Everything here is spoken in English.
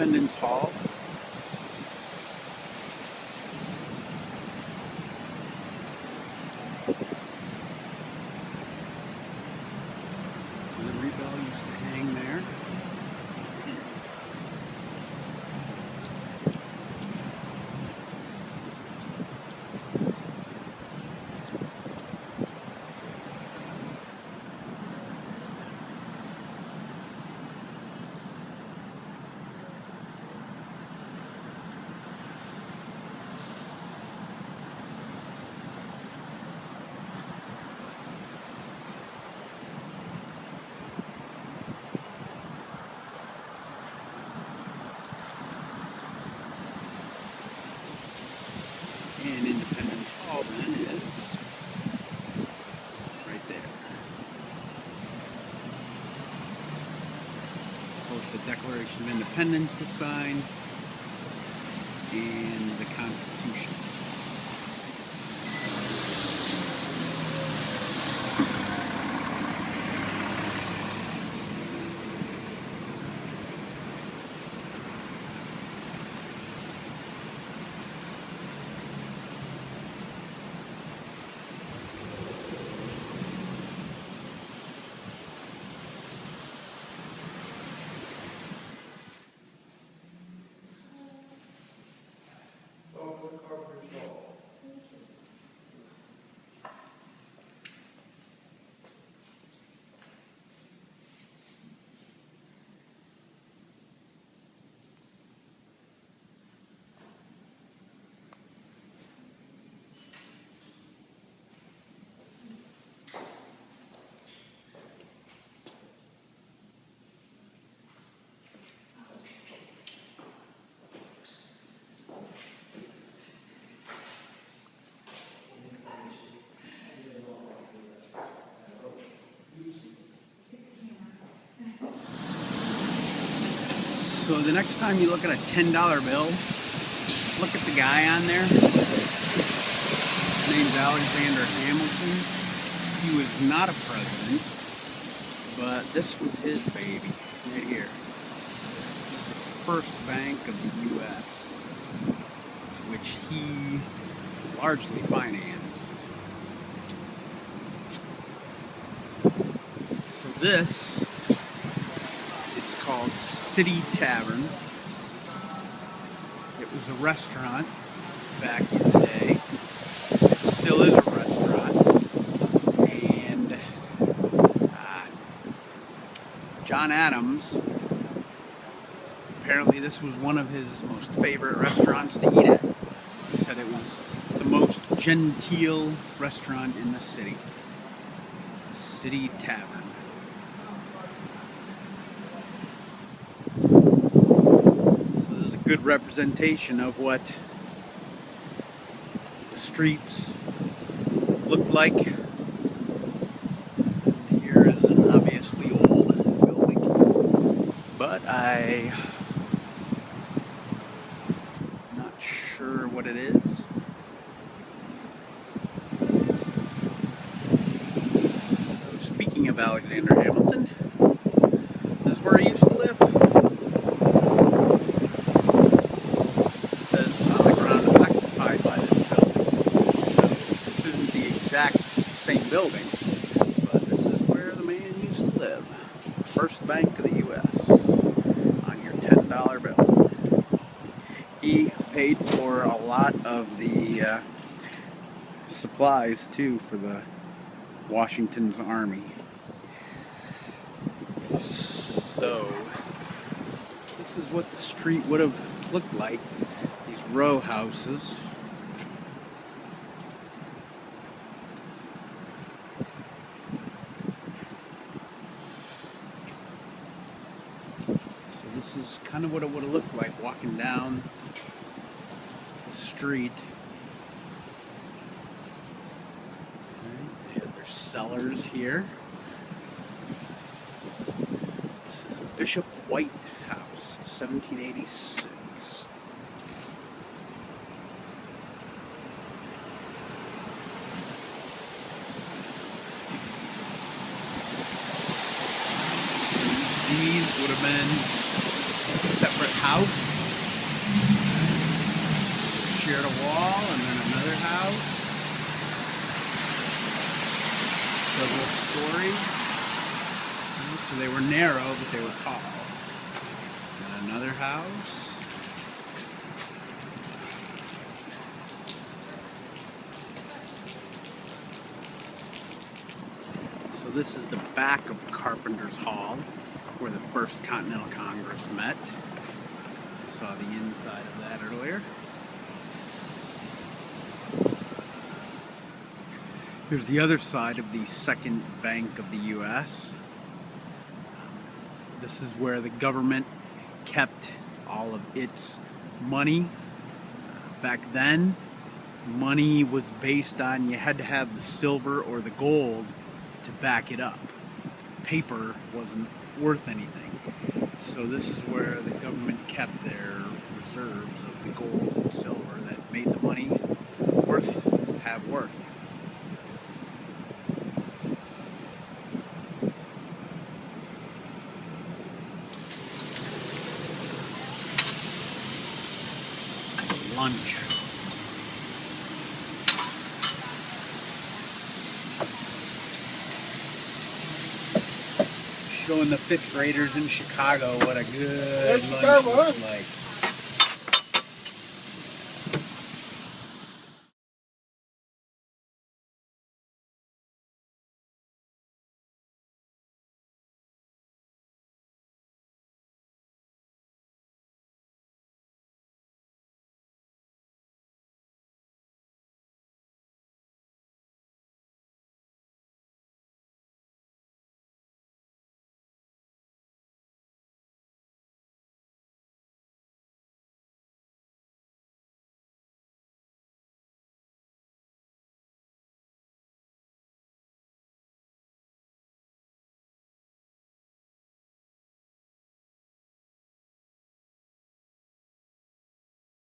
Independence Hall. Liberty Bell used to hang there. And Independence Hall then is right there. Both the Declaration of Independence was signed and the Constitution. So the next time you look at a $10 bill, look at the guy on there. His name's Alexander Hamilton. He was not a president, but this was his baby right here. First Bank of the U.S., which he largely financed. So this, it's called City Tavern. It was a restaurant back in the day. It still is a restaurant. And John Adams, apparently this was one of his most favorite restaurants to eat at. He said it was the most genteel restaurant in the city. City Tavern. Good representation of what the streets look like. Here is an obviously old building, but I'm not sure what it is. Speaking of Alexander Hamilton, this is where he used to live. Same building, but this is where the man used to live. First Bank of the U.S. on your $10 bill. He paid for a lot of the supplies too for the Washington's army. So this is what the street would have looked like. These row houses. This is kind of what it would have looked like walking down the street. Right. There's cellars here. This is Bishop White House, 1786. These would have been separate house. Shared a wall and then another house. Several stories. So they were narrow, but they were tall. And another house. So this is the back of Carpenter's Hall, where the first Continental Congress met. Saw the inside of that earlier. Here's the other side of the Second Bank of the U.S. This is where the government kept all of its money. Back then, money was based on you had to have the silver or the gold to back it up. Paper wasn't worth anything. So this is where the government kept their reserves of the gold and silver that made the money have worth. Lunch. Showing the fifth graders in Chicago what a good lunch looks like.